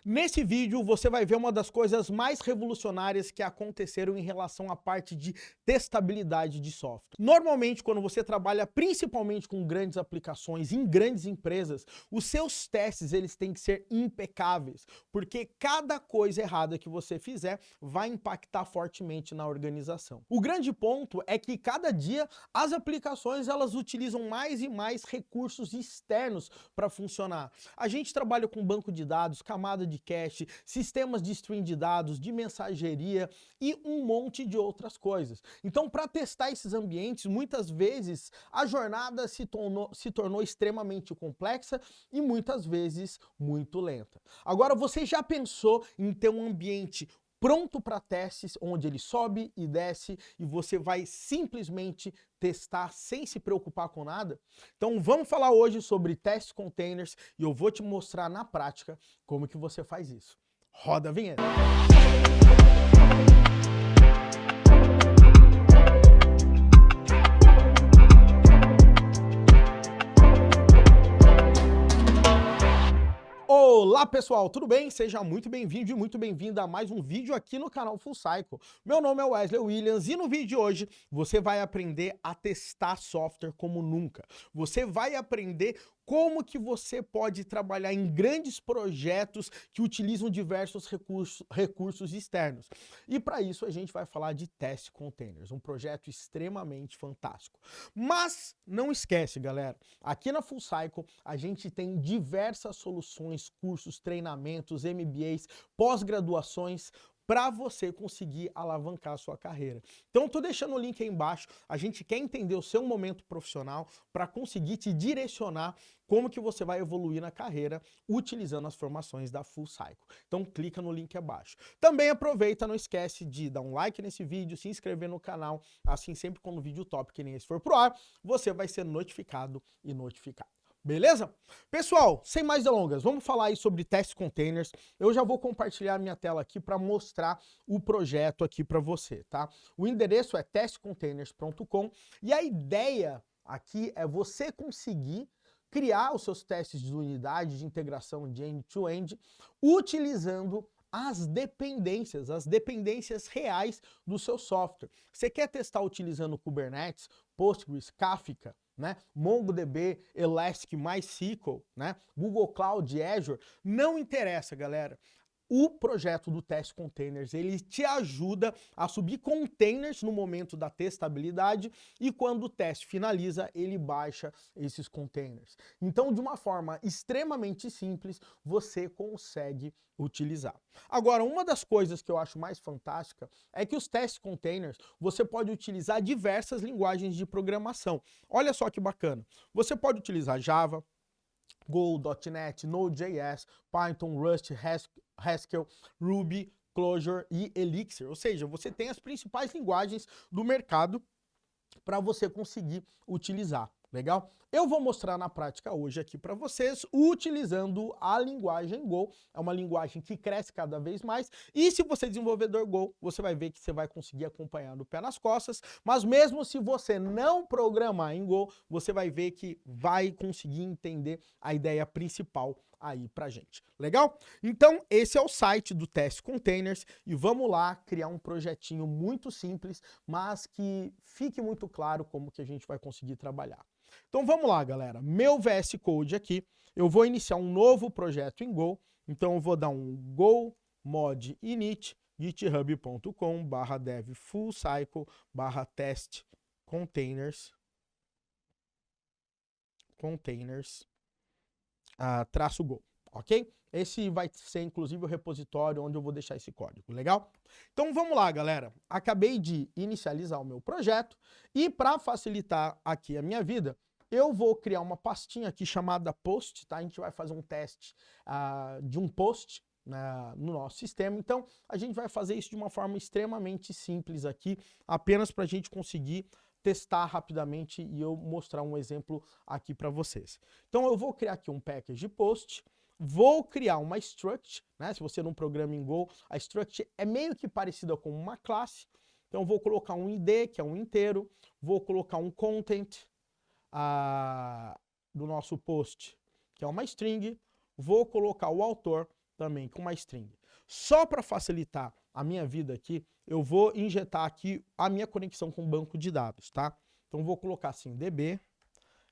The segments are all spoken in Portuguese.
Nesse vídeo você vai ver uma das coisas mais revolucionárias que aconteceram em relação à parte de testabilidade de software. Normalmente, quando você trabalha principalmente com grandes aplicações em grandes empresas, os seus testes eles têm que ser impecáveis, porque cada coisa errada que você fizer vai impactar fortemente na organização. O grande ponto é que cada dia as aplicações elas utilizam mais e mais recursos externos para funcionar. A gente trabalha com banco de dados, camada de cache, sistemas de stream de dados, de mensageria e um monte de outras coisas. Então, para testar esses ambientes, muitas vezes a jornada se tornou extremamente complexa e muitas vezes muito lenta. Agora, você já pensou em ter um ambiente pronto para testes, onde ele sobe e desce e você vai simplesmente testar sem se preocupar com nada? Então vamos falar hoje sobre test containers e eu vou te mostrar na prática como que você faz isso. Roda a vinheta! Olá pessoal, tudo bem? Seja muito bem-vindo e muito bem-vinda a mais um vídeo aqui no canal Full Cycle. Meu nome é Wesley Williams e no vídeo de hoje você vai aprender a testar software como nunca. Você vai aprender como que você pode trabalhar em grandes projetos que utilizam diversos recursos externos. E para isso a gente vai falar de Test Containers, um projeto extremamente fantástico. Mas não esquece, galera, aqui na Full Cycle a gente tem diversas soluções, cursos, treinamentos, MBAs, pós-graduações, para você conseguir alavancar a sua carreira. Então, tô deixando o link aí embaixo. A gente quer entender o seu momento profissional para conseguir te direcionar como que você vai evoluir na carreira utilizando as formações da Full Cycle. Então, clica no link abaixo. Também aproveita, não esquece de dar um like nesse vídeo, se inscrever no canal, assim sempre quando o vídeo top que nem esse for pro ar, você vai ser notificado e notificado. Beleza? Pessoal, sem mais delongas, vamos falar aí sobre test containers. Eu já vou compartilhar minha tela aqui para mostrar o projeto aqui para você, tá? O endereço é testcontainers.com e a ideia aqui é você conseguir criar os seus testes de unidade de integração de end-to-end utilizando as dependências reais do seu software. Você quer testar utilizando Kubernetes, Postgres, Kafka, né? MongoDB, Elastic, MySQL, né? Google Cloud, Azure, não interessa, galera. O projeto do Test Containers, ele te ajuda a subir containers no momento da testabilidade e quando o teste finaliza, ele baixa esses containers. Então, de uma forma extremamente simples, você consegue utilizar. Agora, uma das coisas que eu acho mais fantástica é que os Test Containers, você pode utilizar diversas linguagens de programação. Olha só que bacana. Você pode utilizar Java, Go, .NET, Node.js, Python, Rust, Haskell, Ruby, Clojure e Elixir. Ou seja, você tem as principais linguagens do mercado para você conseguir utilizar. Legal? Eu vou mostrar na prática hoje aqui para vocês utilizando a linguagem Go. É uma linguagem que cresce cada vez mais e se você é desenvolvedor Go, você vai ver que você vai conseguir acompanhar no pé nas costas, mas mesmo se você não programar em Go, você vai ver que vai conseguir entender a ideia principal aí pra gente. Legal? Então, esse é o site do Test Containers e vamos lá criar um projetinho muito simples, mas que fique muito claro como que a gente vai conseguir trabalhar. Então vamos lá, galera. Meu VS Code aqui, eu vou iniciar um novo projeto em Go. Então eu vou dar um go mod init github.com/dev fullcycle/test containers traço go, ok? Esse vai ser inclusive o repositório onde eu vou deixar esse código, legal? Então vamos lá, galera. Acabei de inicializar o meu projeto e para facilitar aqui a minha vida, eu vou criar uma pastinha aqui chamada post, tá? A gente vai fazer um teste de um post no nosso sistema, então a gente vai fazer isso de uma forma extremamente simples aqui, apenas para a gente conseguir testar rapidamente e eu mostrar um exemplo aqui para vocês. Então eu vou criar aqui um package post, vou criar uma struct, né? Se você não programa em Go, a struct é meio que parecida com uma classe. Então eu vou colocar um id, que é um inteiro, vou colocar um content do nosso post, que é uma string, vou colocar o autor, também com uma string. Só para facilitar a minha vida aqui, eu vou injetar aqui a minha conexão com o banco de dados, tá? Então vou colocar assim, db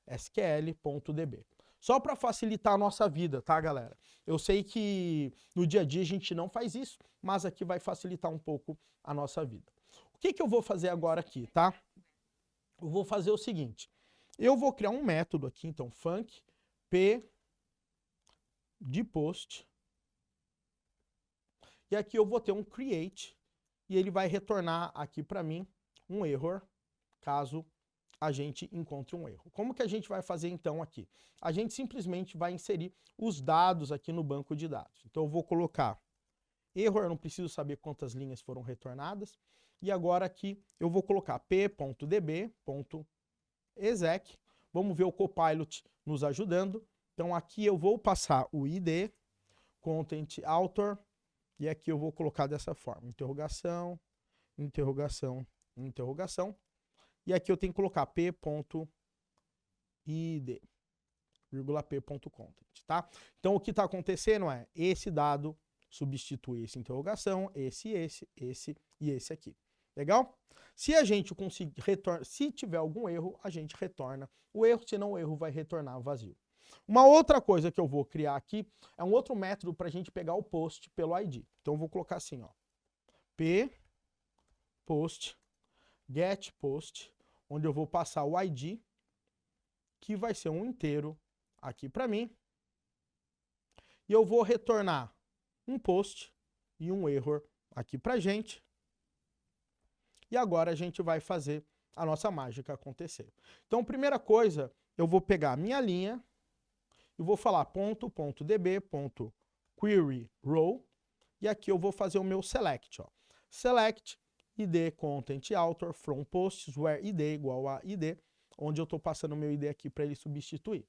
sql.db. Só para facilitar a nossa vida, tá, galera? Eu sei que no dia a dia a gente não faz isso, mas aqui vai facilitar um pouco a nossa vida. O que eu vou fazer agora aqui, tá? Eu vou fazer o seguinte. Eu vou criar um método aqui, então, func p de post. E aqui eu vou ter um create e ele vai retornar aqui para mim um error, caso a gente encontre um erro. Como que a gente vai fazer então aqui? A gente simplesmente vai inserir os dados aqui no banco de dados. Então eu vou colocar error, eu não preciso saber quantas linhas foram retornadas. E agora aqui eu vou colocar p.db.exec. Vamos ver o Copilot nos ajudando. Então aqui eu vou passar o ID, content author, e aqui eu vou colocar dessa forma, interrogação, interrogação, interrogação. E aqui eu tenho que colocar p.id, p.content, tá? Então o que está acontecendo é, esse dado substitui esse interrogação, esse e esse aqui. Legal? Se a gente conseguir se tiver algum erro, a gente retorna o erro, senão o erro vai retornar vazio. Uma outra coisa que eu vou criar aqui é um outro método para a gente pegar o post pelo ID. Então eu vou colocar assim, ó, p post get post, onde eu vou passar o ID, que vai ser um inteiro aqui para mim, e eu vou retornar um post e um error aqui pra gente. E agora a gente vai fazer a nossa mágica acontecer. Então, primeira coisa, eu vou pegar a minha linha e vou falar .db.query row, e aqui eu vou fazer o meu select, ó. Select id content author from posts where id igual a id, onde eu estou passando o meu id aqui para ele substituir.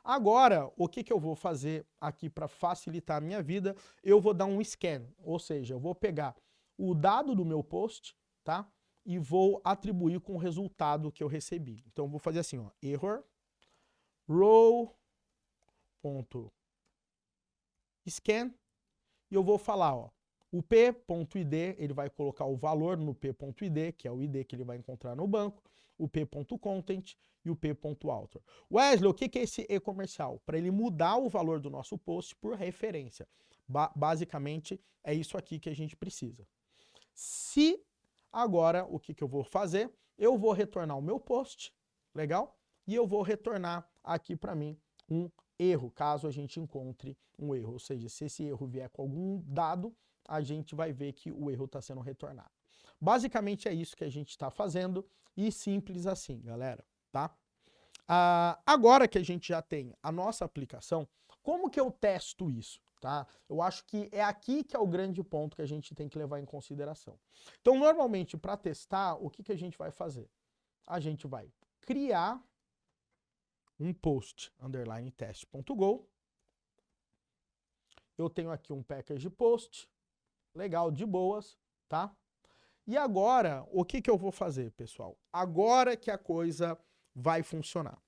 Agora, o que eu vou fazer aqui para facilitar a minha vida? Eu vou dar um scan, ou seja, eu vou pegar o dado do meu post, tá? E vou atribuir com o resultado que eu recebi. Então, eu vou fazer assim, ó, error row.scan, e eu vou falar, ó, o p.id, ele vai colocar o valor no p.id, que é o id que ele vai encontrar no banco, o p.content e o p.author. Wesley, o que é esse e-comercial? Para ele mudar o valor do nosso post por referência. Basicamente, é isso aqui que a gente precisa. Se agora, o que eu vou fazer? Eu vou retornar o meu post, legal? E eu vou retornar aqui para mim um erro, caso a gente encontre um erro. Ou seja, se esse erro vier com algum dado, a gente vai ver que o erro está sendo retornado. Basicamente é isso que a gente está fazendo e simples assim, galera, tá? Agora que a gente já tem a nossa aplicação, como que eu testo isso, tá? Eu acho que é aqui que é o grande ponto que a gente tem que levar em consideração. Então, normalmente, para testar, o que a gente vai fazer? A gente vai criar um post underline test.go. Eu tenho aqui um package post, legal, de boas, tá? E agora, o que eu vou fazer, pessoal? Agora que a coisa vai funcionar.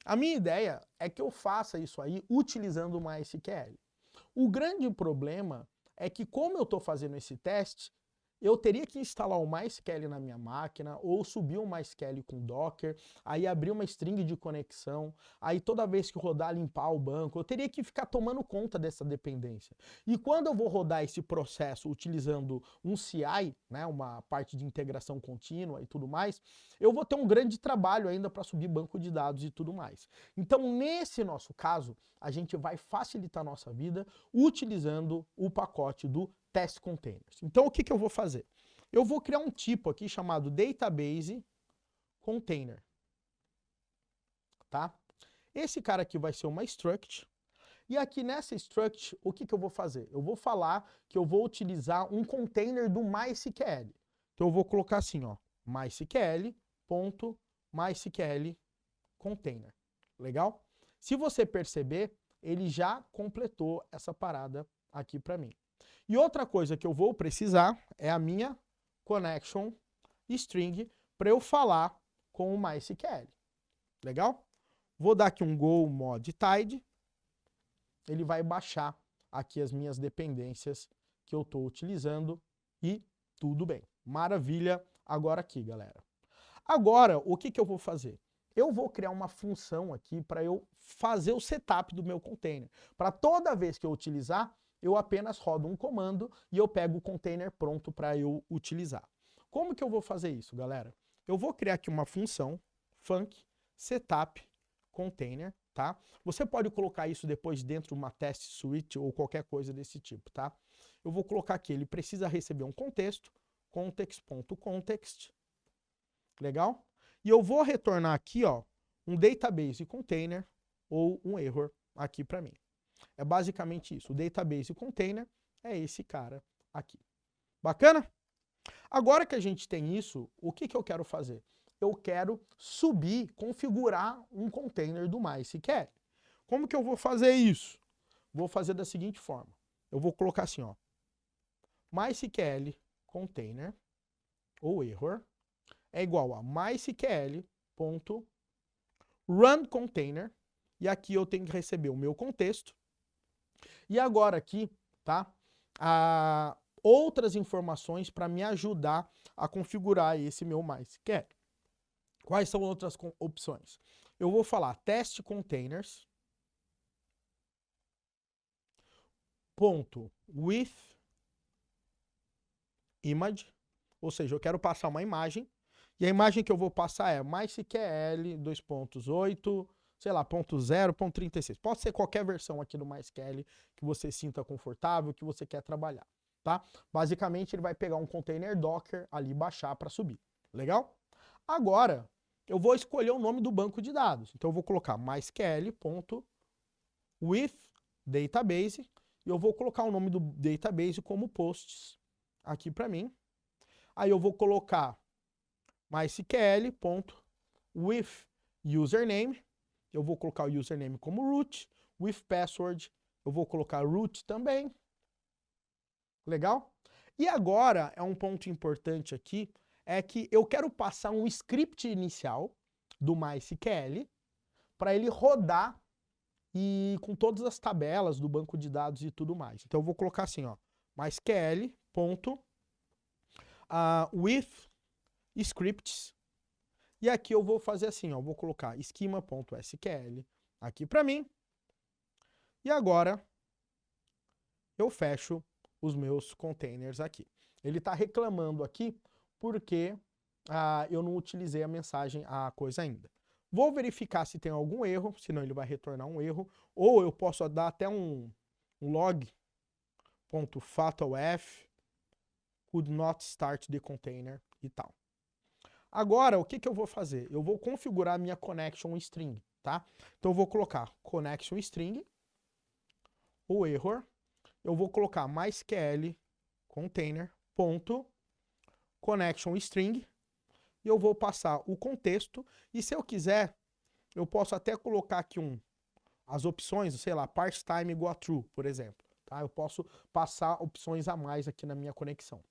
A minha ideia é que eu faça isso aí utilizando o MySQL. O grande problema é que, como eu estou fazendo esse teste, eu teria que instalar o MySQL na minha máquina, ou subir o MySQL com Docker, aí abrir uma string de conexão, aí toda vez que rodar, limpar o banco. Eu teria que ficar tomando conta dessa dependência. E quando eu vou rodar esse processo utilizando um CI, né, uma parte de integração contínua e tudo mais, eu vou ter um grande trabalho ainda para subir banco de dados e tudo mais. Então, nesse nosso caso, a gente vai facilitar a nossa vida utilizando o pacote do Test Containers. Então, o que eu vou fazer? Eu vou criar um tipo aqui chamado Database Container, tá? Esse cara aqui vai ser uma struct, e aqui nessa struct, o que eu vou fazer? Eu vou falar que eu vou utilizar um container do MySQL. Então, eu vou colocar assim, ó, MySQL.MySQL Container. Legal? Se você perceber, ele já completou essa parada aqui para mim. E outra coisa que eu vou precisar é a minha connection string para eu falar com o MySQL. Legal? Vou dar aqui um go mod tide. Ele vai baixar aqui as minhas dependências que eu estou utilizando e tudo bem. Maravilha. Agora aqui, galera. Agora, o que eu vou fazer? Eu vou criar uma função aqui para eu fazer o setup do meu container. Para toda vez que eu utilizar, eu apenas rodo um comando e eu pego o container pronto para eu utilizar. Como que eu vou fazer isso, galera? Eu vou criar aqui uma função func setup container, tá? Você pode colocar isso depois dentro de uma test suite ou qualquer coisa desse tipo, tá? Eu vou colocar aqui, ele precisa receber um contexto, context.context, legal? E eu vou retornar aqui, ó, um database container ou um error aqui para mim. É basicamente isso. O database container é esse cara aqui. Bacana? Agora que a gente tem isso, o que eu quero fazer? Eu quero subir, configurar um container do MySQL. Como que eu vou fazer isso? Vou fazer da seguinte forma. Eu vou colocar assim, ó, MySQL container ou error é igual a mysql.runContainer, e aqui eu tenho que receber o meu contexto. E agora aqui, tá? Outras informações para me ajudar a configurar esse meu MySQL. Quais são outras opções? Eu vou falar test containers .with image, ou seja, eu quero passar uma imagem, e a imagem que eu vou passar é MySQL 2.8, sei lá, .0, .36. Pode ser qualquer versão aqui do MySQL que você sinta confortável, que você quer trabalhar, tá? Basicamente, ele vai pegar um container Docker ali e baixar para subir. Legal? Agora, eu vou escolher o nome do banco de dados. Então, eu vou colocar mysql.withDatabase e eu vou colocar o nome do database como posts aqui para mim. Aí eu vou colocar mysql.withUsername. Eu vou colocar o username como root. With password, eu vou colocar root também. Legal? E agora, é um ponto importante aqui, é que eu quero passar um script inicial do MySQL para ele rodar e com todas as tabelas do banco de dados e tudo mais. Então eu vou colocar assim, ó, mysql.with scripts. E aqui eu vou fazer assim, ó, vou colocar schema.sql aqui para mim. E agora eu fecho os meus containers aqui. Ele está reclamando aqui porque eu não utilizei a mensagem, a coisa ainda. Vou verificar se tem algum erro, senão ele vai retornar um erro. Ou eu posso dar até um log.fatalf could not start the container e tal. Agora, o que eu vou fazer? Eu vou configurar a minha connection string, tá? Então eu vou colocar connection string, o error, eu vou colocar mysql container.connection string e eu vou passar o contexto, e se eu quiser, eu posso até colocar aqui as opções, sei lá, parse time igual a true, por exemplo, tá? Eu posso passar opções a mais aqui na minha conexão.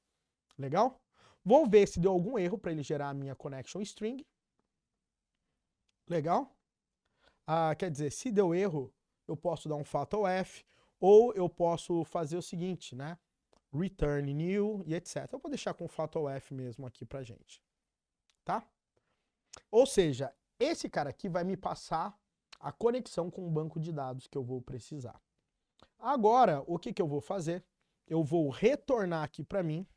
Legal? Vou ver se deu algum erro para ele gerar a minha connection string. Legal? Quer dizer, se deu erro, eu posso dar um fatal F, ou eu posso fazer o seguinte, né? Return new e etc. Eu vou deixar com fatal F mesmo aqui pra gente. Tá? Ou seja, esse cara aqui vai me passar a conexão com o banco de dados que eu vou precisar. Agora, o que eu vou fazer? Eu vou retornar aqui para mim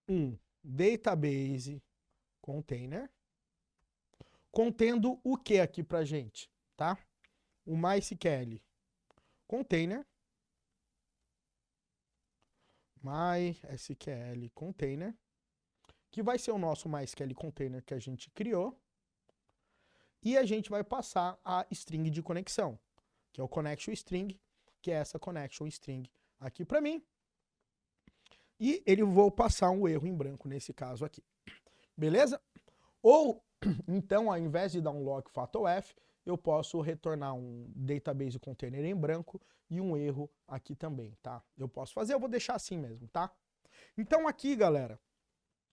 um database container contendo o que aqui pra gente, tá? O MySQL container, MySQL container, que vai ser o nosso MySQL container que a gente criou, e a gente vai passar a string de conexão, que é o connection string, que é essa connection string aqui para mim, e ele vou passar um erro em branco nesse caso aqui. Beleza? Ou, então, ao invés de dar um log fatal F, eu posso retornar um database container em branco e um erro aqui também, tá? Eu posso fazer, eu vou deixar assim mesmo, tá? Então aqui, galera,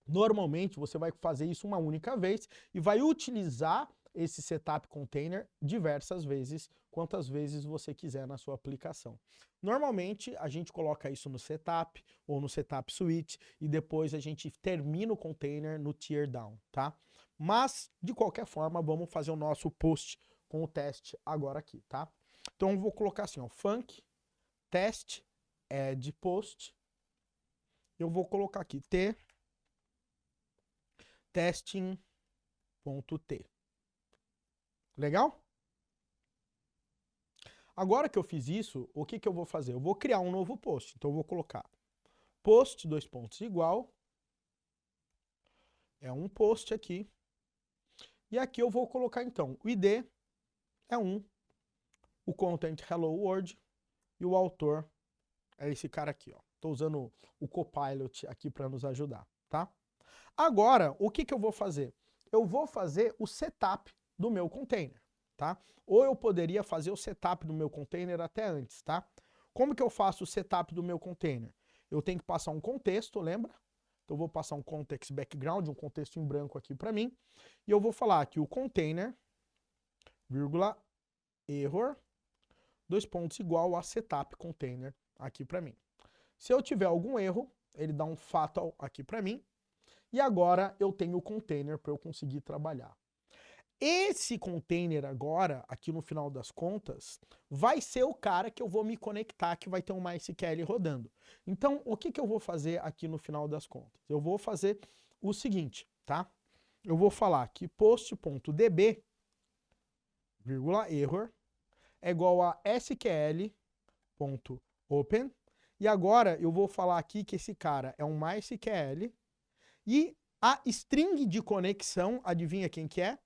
normalmente você vai fazer isso uma única vez e vai utilizar esse setup container diversas vezes quantas vezes você quiser na sua aplicação. Normalmente, a gente coloca isso no setup ou no setup switch e depois a gente termina o container no tear down, tá? Mas, de qualquer forma, vamos fazer o nosso post com o teste agora aqui, tá? Então, eu vou colocar assim, ó, func test add post. Eu vou colocar aqui t testing.t. Legal? Agora que eu fiz isso, o que eu vou fazer? Eu vou criar um novo post. Então eu vou colocar post, dois pontos, igual. É um post aqui. E aqui eu vou colocar então, o ID é 1, o content hello world e o autor é esse cara aqui, ó. Tô usando o Copilot aqui para nos ajudar, tá? Agora, o que eu vou fazer? Eu vou fazer o setup do meu container, tá? Ou eu poderia fazer o setup do meu container até antes, tá? Como que eu faço o setup do meu container? Eu tenho que passar um contexto, lembra? Então eu vou passar um context background, um contexto em branco aqui para mim, e eu vou falar que o container, vírgula, error, dois pontos igual a setup container aqui para mim. Se eu tiver algum erro, ele dá um fatal aqui para mim, e agora eu tenho o container para eu conseguir trabalhar. Esse container agora, aqui no final das contas, vai ser o cara que eu vou me conectar, que vai ter um MySQL rodando. Então, o que eu vou fazer aqui no final das contas? Eu vou fazer o seguinte, tá? Eu vou falar que post.db, vírgula, error, é igual a sql.open, e agora eu vou falar aqui que esse cara é um MySQL, e a string de conexão, adivinha quem que é?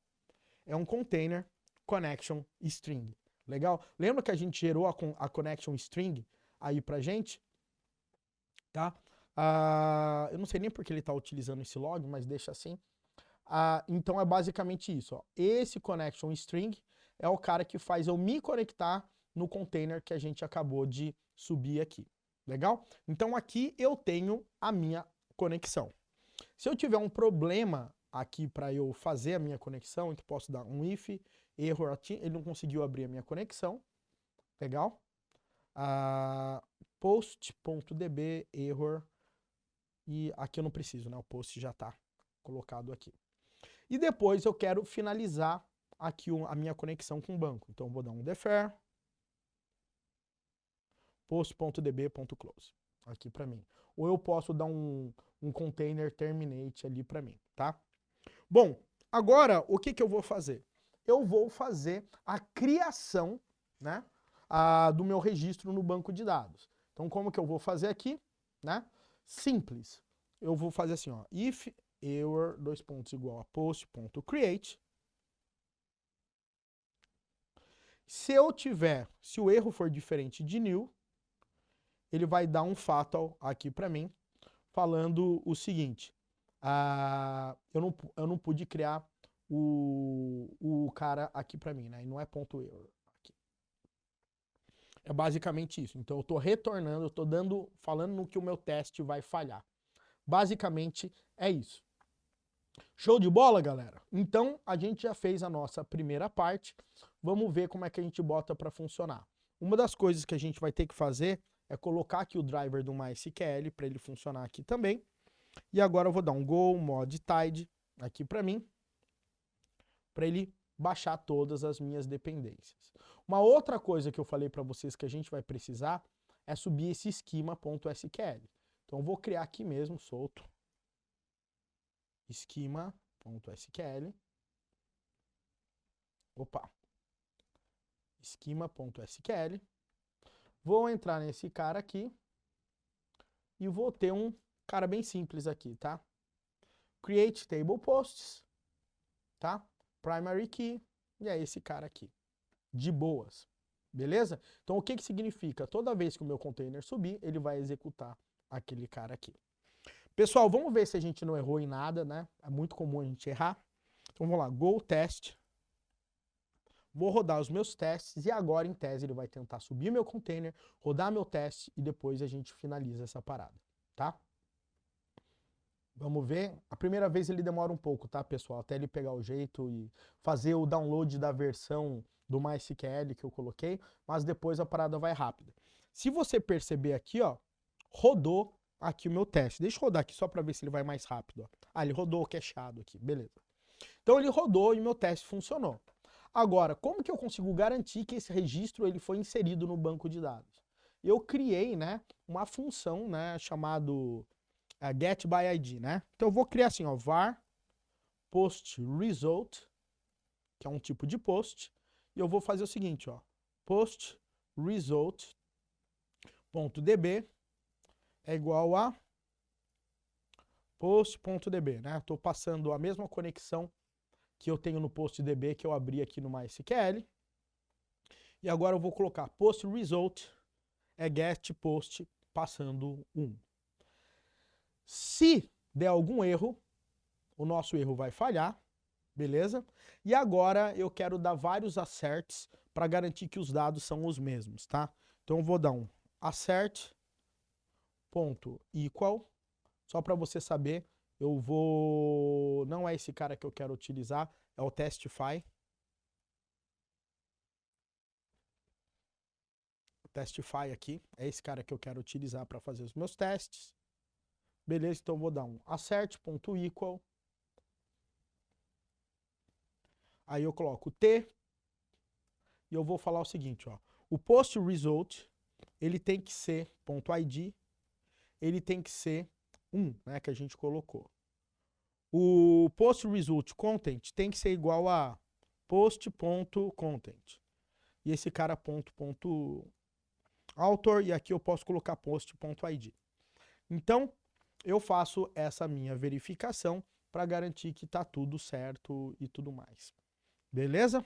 É um container connection string. Legal? Lembra que a gente gerou a connection string aí pra gente? Tá? Eu não sei nem porque ele está utilizando esse log, mas deixa assim. Então é basicamente isso. Ó. Esse connection string é o cara que faz eu me conectar no container que a gente acabou de subir aqui. Legal? Então aqui eu tenho a minha conexão. Se eu tiver um problema aqui para eu fazer a minha conexão, então posso dar um if, error, ele não conseguiu abrir a minha conexão. Legal? Post.db, error, e aqui eu não preciso, né? O post já está colocado aqui. E depois eu quero finalizar aqui a minha conexão com o banco. Então eu vou dar um defer, post.db.close, aqui para mim. Ou eu posso dar um container terminate ali para mim, tá? Bom, agora o que eu vou fazer? Eu vou fazer a criação, né, do meu registro no banco de dados. Então como que eu vou fazer aqui, né? Simples. Eu vou fazer assim, ó, if error, dois pontos igual a post.create. Se o erro for diferente de new, ele vai dar um fatal aqui para mim, falando o seguinte, eu não pude criar o cara aqui para mim, né? E não é ponto error. Aqui. É basicamente isso. Então eu estou retornando, eu estou falando no que o meu teste vai falhar. Basicamente é isso. Show de bola, galera? Então a gente já fez a nossa primeira parte. Vamos ver como é que a gente bota para funcionar. Uma das coisas que a gente vai ter que fazer é colocar aqui o driver do MySQL para ele funcionar aqui também. E agora eu vou dar um go mod tide aqui para mim, para ele baixar todas as minhas dependências. Uma outra coisa que eu falei para vocês que a gente vai precisar é subir esse schema.sql. Então eu vou criar aqui mesmo, solto, schema.sql. Opa. Schema.sql. Vou entrar nesse cara aqui e vou ter um cara bem simples aqui, tá? Create table posts, tá? Primary key, e é esse cara aqui. De boas, beleza? Então o que significa? Toda vez que o meu container subir, ele vai executar aquele cara aqui. Pessoal, vamos ver se a gente não errou em nada, né? É muito comum a gente errar. Então vamos lá, go test. Vou rodar os meus testes e agora, em tese, ele vai tentar subir meu container, rodar meu teste e depois a gente finaliza essa parada, tá? Vamos ver. A primeira vez ele demora um pouco, tá, pessoal? Até ele pegar o jeito e fazer o download da versão do MySQL que eu coloquei, mas depois a parada vai rápida. Se você perceber aqui, ó, rodou aqui o meu teste. Deixa eu rodar aqui só para ver se ele vai mais rápido, ó. Ah, ele rodou cacheado aqui, beleza. Então ele rodou e meu teste funcionou. Agora, como que eu consigo garantir que esse registro ele foi inserido no banco de dados? Eu criei, né, uma função, né, chamado get by ID, né? Então eu vou criar assim, ó, var post result, que é um tipo de post, e eu vou fazer o seguinte, ó, post result.db é igual a post.db, né? Estou passando a mesma conexão que eu tenho no PostDB que eu abri aqui no MySQL. E agora eu vou colocar post result é get post passando 1. Se der algum erro, o nosso erro vai falhar, beleza? E agora eu quero dar vários asserts para garantir que os dados são os mesmos, tá? Então eu vou dar um assert.equal, só para você saber, eu vou... Não é esse cara que eu quero utilizar, é o testify. O testify aqui, é esse cara que eu quero utilizar para fazer os meus testes. Beleza, então eu vou dar um assert.equal. Aí eu coloco T e eu vou falar o seguinte, ó. O post result, ele tem que ser .id, ele tem que ser 1, né, que a gente colocou. O post result content tem que ser igual a post.content. E esse cara .author, e aqui eu posso colocar post.id. Então, eu faço essa minha verificação para garantir que está tudo certo e tudo mais. Beleza?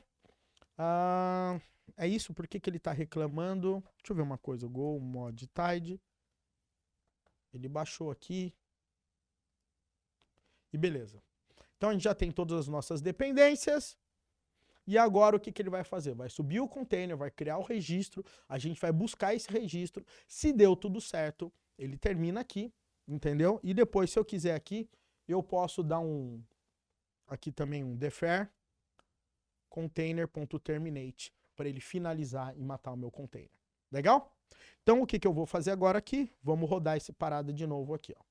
É isso, por que ele está reclamando? Deixa eu ver uma coisa, go mod tide. Ele baixou aqui. E beleza. Então a gente já tem todas as nossas dependências. E agora o que ele vai fazer? Vai subir o container, vai criar o registro, a gente vai buscar esse registro. Se deu tudo certo, ele termina aqui, entendeu? E depois, se eu quiser aqui, eu posso dar aqui também um defer container.terminate para ele finalizar e matar o meu container. Legal? Então o que eu vou fazer agora aqui? Vamos rodar esse parada de novo aqui, ó.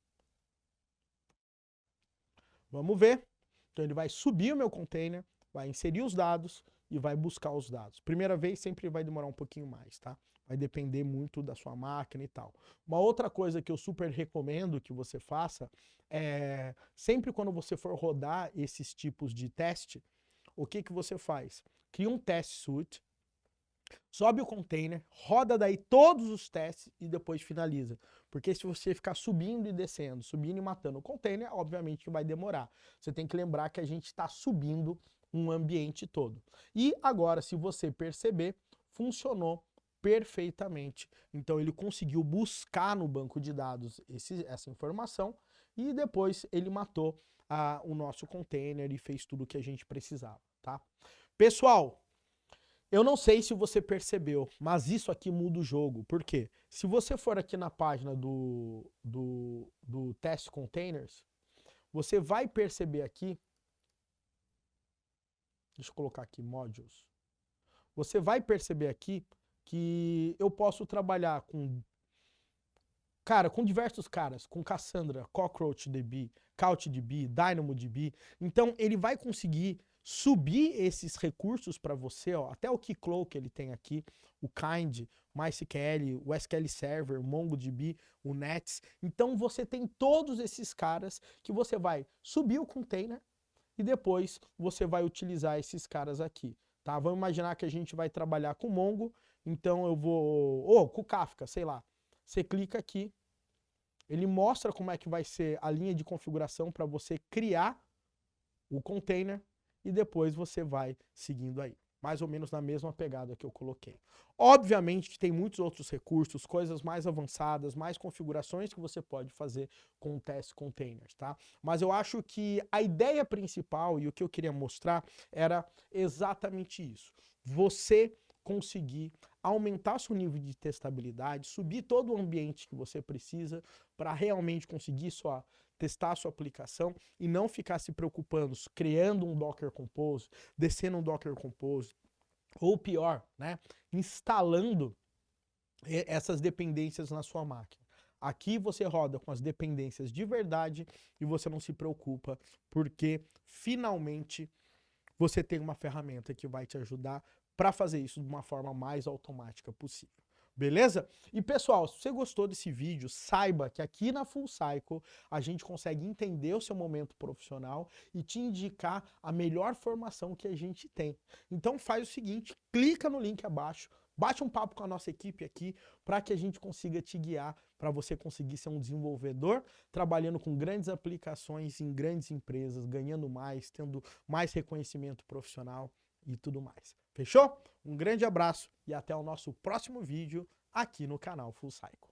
Vamos ver. Então ele vai subir o meu container, vai inserir os dados e vai buscar os dados. Primeira vez sempre vai demorar um pouquinho mais, tá? Vai depender muito da sua máquina e tal. Uma outra coisa que eu super recomendo que você faça é sempre quando você for rodar esses tipos de teste, o que você faz? Cria um test suite, sobe o container, roda daí todos os testes e depois finaliza. Porque se você ficar subindo e descendo, subindo e matando o container, obviamente que vai demorar. Você tem que lembrar que a gente está subindo um ambiente todo. E agora, se você perceber, funcionou perfeitamente. Então ele conseguiu buscar no banco de dados essa informação e depois ele matou o nosso container e fez tudo o que a gente precisava, tá? Pessoal, eu não sei se você percebeu, mas isso aqui muda o jogo. Por quê? Se você for aqui na página do Test Containers, você vai perceber aqui, deixa eu colocar aqui modules, você vai perceber aqui que eu posso trabalhar com diversos caras, com Cassandra, CockroachDB, CouchDB, DynamoDB. Então ele vai conseguir subir esses recursos para você, ó, até o Keycloak ele tem aqui, o Kind, MySQL, o SQL Server, o MongoDB, o Nets. Então você tem todos esses caras que você vai subir o container e depois você vai utilizar esses caras aqui, tá? Vamos imaginar que a gente vai trabalhar com Mongo, então eu vou, ou com Kafka, sei lá. Você clica aqui, ele mostra como é que vai ser a linha de configuração para você criar o container e depois você vai seguindo aí. Mais ou menos na mesma pegada que eu coloquei. Obviamente que tem muitos outros recursos, coisas mais avançadas, mais configurações que você pode fazer com o Test Containers, tá? Mas eu acho que a ideia principal e o que eu queria mostrar era exatamente isso. Você conseguir aumentar seu nível de testabilidade, subir todo o ambiente que você precisa para realmente conseguir testar a sua aplicação e não ficar se preocupando, criando um Docker Compose, descendo um Docker Compose, ou pior, né, instalando essas dependências na sua máquina. Aqui você roda com as dependências de verdade e você não se preocupa, porque finalmente você tem uma ferramenta que vai te ajudar para fazer isso de uma forma mais automática possível. Beleza? E pessoal, se você gostou desse vídeo, saiba que aqui na Full Cycle a gente consegue entender o seu momento profissional e te indicar a melhor formação que a gente tem. Então faz o seguinte, clica no link abaixo, bate um papo com a nossa equipe aqui para que a gente consiga te guiar para você conseguir ser um desenvolvedor trabalhando com grandes aplicações em grandes empresas, ganhando mais, tendo mais reconhecimento profissional e tudo mais. Fechou? Um grande abraço e até o nosso próximo vídeo aqui no canal Full Cycle.